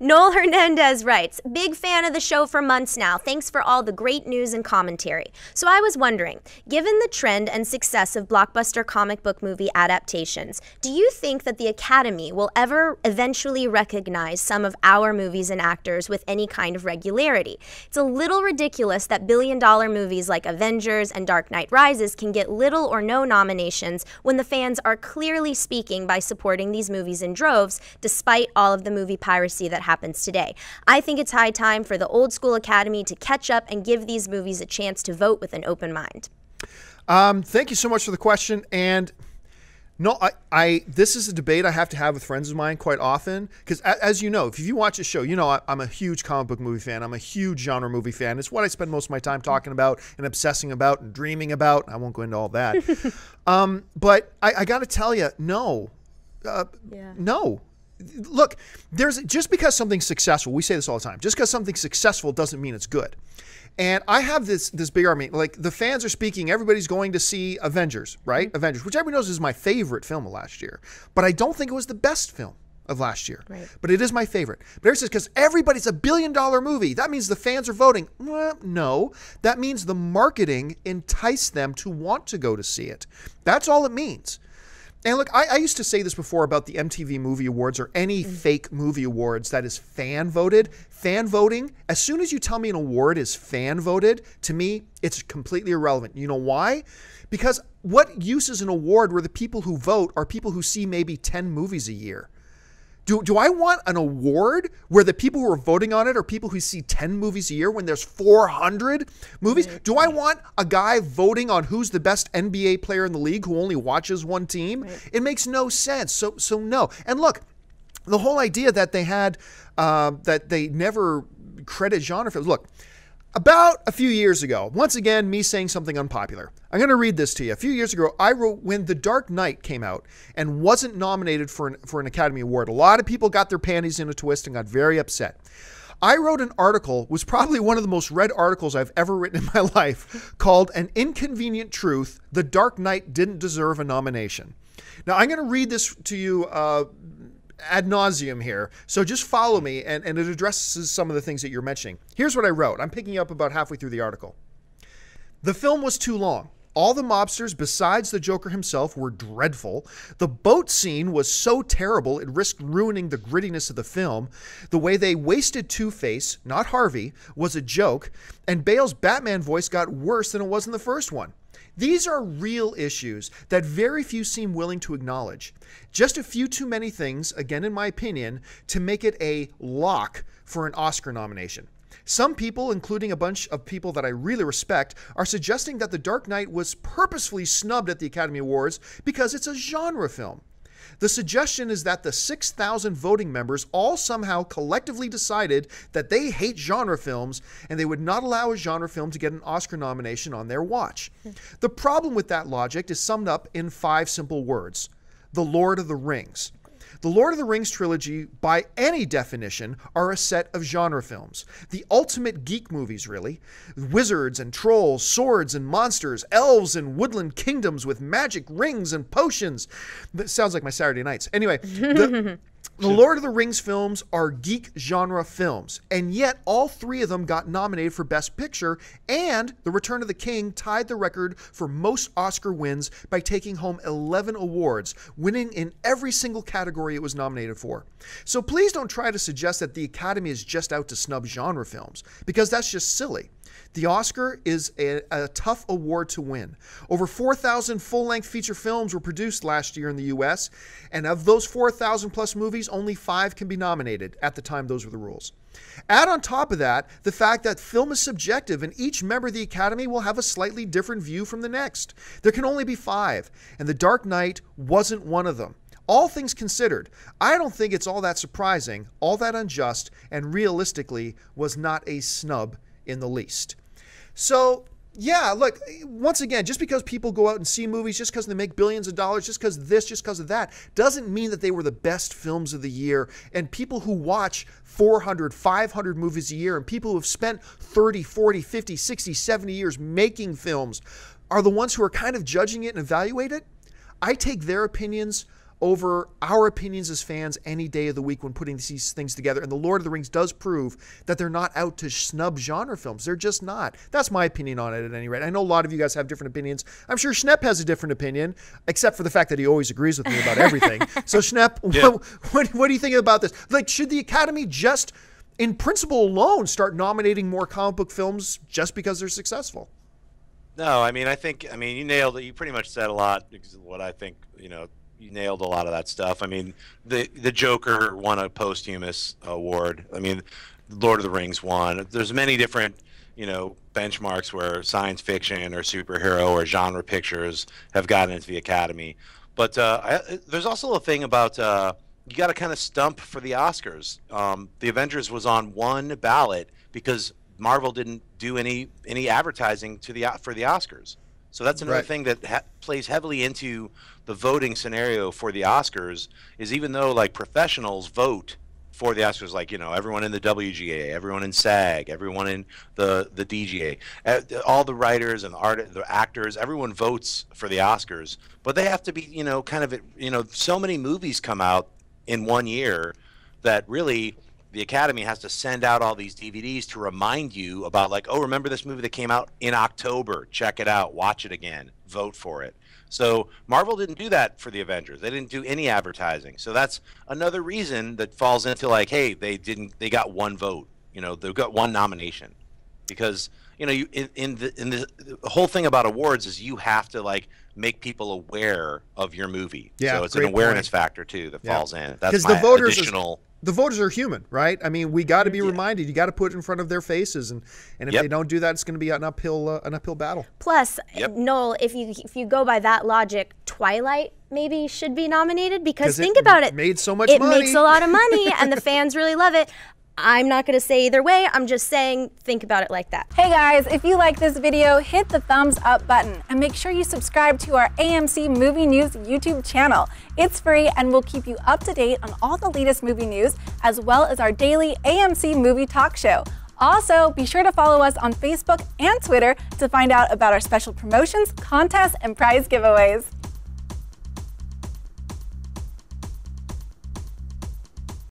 Noel Hernandez writes, big fan of the show for months now. Thanks for all the great news and commentary. So I was wondering, given the trend and success of blockbuster comic book movie adaptations, do you think that the Academy will ever eventually recognize some of our movies and actors with any kind of regularity? It's a little ridiculous that billion-dollar movies like Avengers and Dark Knight Rises can get little or no nominations when the fans are clearly speaking by supporting these movies in droves, despite all of the movie piracy that happens today. I think it's high time for the old school Academy to catch up and give these movies a chance to vote with an open mind. Thank you so much for the question. And no, this is a debate I have to have with friends of mine quite often, because as you know, if you watch a show, you know I'm a huge comic book movie fan. I'm a huge genre movie fan. It's what I spend most of my time talking about and obsessing about and dreaming about. I won't go into all that. But I got to tell you, no. No. Look, just because something's successful, we say this all the time, just because something's successful doesn't mean it's good. And I have this big argument, like the fans are speaking, everybody's going to see Avengers, right? Mm-hmm. Avengers, which everybody knows is my favorite film of last year. But I don't think it was the best film of last year. Right. But it is my favorite. But everybody says, because everybody's a billion-dollar movie, that means the fans are voting. Well, no, that means the marketing enticed them to want to go to see it. That's all it means. And look, I used to say this before about the MTV Movie Awards or any fake movie awards that is fan voted. Fan voting, as soon as you tell me an award is fan voted, to me, it's completely irrelevant. You know why? Because what use is an award where the people who vote are people who see maybe 10 movies a year? Do I want an award where the people who are voting on it are people who see 10 movies a year when there's 400 movies? Right. Do I want a guy voting on who's the best NBA player in the league who only watches one team? Right. It makes no sense. So no. And look, the whole idea that they had, that they never credit genre films. Look, about a few years ago, once again, me saying something unpopular. I'm going to read this to you. A few years ago, I wrote when The Dark Knight came out and wasn't nominated for an Academy Award. A lot of people got their panties in a twist and got very upset. I wrote an article, was probably one of the most read articles I've ever written in my life, called An Inconvenient Truth, The Dark Knight Didn't Deserve a Nomination. Now, I'm going to read this to you ad nauseum here. So just follow me, and it addresses some of the things that you're mentioning. Here's what I wrote. I'm picking up about halfway through the article. The film was too long. All the mobsters besides the Joker himself were dreadful. The boat scene was so terrible it risked ruining the grittiness of the film. The way they wasted Two-Face, not Harvey, was a joke, and Bale's Batman voice got worse than it was in the first one. These are real issues that very few seem willing to acknowledge. Just a few too many things, again in my opinion, to make it a lock for an Oscar nomination. Some people, including a bunch of people that I really respect, are suggesting that The Dark Knight was purposefully snubbed at the Academy Awards because it's a genre film. The suggestion is that the 6,000 voting members all somehow collectively decided that they hate genre films and they would not allow a genre film to get an Oscar nomination on their watch. The problem with that logic is summed up in 5 simple words: The Lord of the Rings. The Lord of the Rings trilogy, by any definition, are a set of genre films. The ultimate geek movies, really. Wizards and trolls, swords and monsters, elves and woodland kingdoms with magic rings and potions. That sounds like my Saturday nights. Anyway, the Lord of the Rings films are geek genre films, and yet all 3 of them got nominated for Best Picture, and The Return of the King tied the record for most Oscar wins by taking home 11 awards, winning in every single category it was nominated for. So please don't try to suggest that the Academy is just out to snub genre films, because that's just silly. The Oscar is a tough award to win. Over 4,000 full-length feature films were produced last year in the U.S., and of those 4,000 plus movies, only 5 can be nominated. At the time, those were the rules. Add on top of that the fact that film is subjective, and each member of the Academy will have a slightly different view from the next. There can only be 5, and The Dark Knight wasn't one of them. All things considered, I don't think it's all that surprising, all that unjust, and realistically was not a snub in the least. So, yeah, look, once again, just because people go out and see movies, just because they make billions of dollars, just because of this, just because of that, doesn't mean that they were the best films of the year. And people who watch 400, 500 movies a year, and people who have spent 30, 40, 50, 60, 70 years making films are the ones who are kind of judging it and evaluate it. I take their opinions over our opinions as fans any day of the week when putting these things together. And The Lord of the Rings does prove that they're not out to snub genre films. They're just not. That's my opinion on it at any rate. I know a lot of you guys have different opinions. I'm sure Schnepp has a different opinion, except for the fact that he always agrees with me about everything. So Schnepp, what do you think about this? Like, should the Academy just, in principle alone, start nominating more comic book films just because they're successful? No, I mean, you nailed it. You pretty much said a lot. What I think, you nailed a lot of that stuff. I mean, the Joker won a posthumous award. I mean, Lord of the Rings won. There's many different, benchmarks where science fiction or superhero or genre pictures have gotten into the Academy. But there's also a thing about you got to kind of stump for the Oscars. The Avengers was on one ballot because Marvel didn't do any advertising for the Oscars. So that's another thing that plays heavily into the voting scenario for the Oscars, is even though like professionals vote for the Oscars, like, everyone in the WGA, everyone in SAG, everyone in the DGA, all the writers and the actors, everyone votes for the Oscars, but they have to be, so many movies come out in one year that really the Academy has to send out all these DVDs to remind you about, like, oh, remember this movie that came out in October? Check it out. Watch it again. Vote for it. So Marvel didn't do that for the Avengers. They didn't do any advertising. So that's another reason that falls into, like, hey, they got one vote. They got one nomination. Because, the whole thing about awards is you have to, like, make people aware of your movie. Yeah, so it's an awareness factor, too, that falls in. That's my additional... The voters are human, right? I mean, we got to be reminded. You got to put it in front of their faces, and if they don't do that, it's going to be an uphill battle. Plus, Noel, if you go by that logic, Twilight maybe should be nominated, because think about it. It made so much money. It makes a lot of money, and the fans really love it. I'm not going to say either way. I'm just saying, think about it like that. Hey guys, if you like this video, hit the thumbs up button and make sure you subscribe to our AMC Movie News YouTube channel. It's free and will keep you up to date on all the latest movie news, as well as our daily AMC Movie Talk Show. Also, be sure to follow us on Facebook and Twitter to find out about our special promotions, contests, and prize giveaways.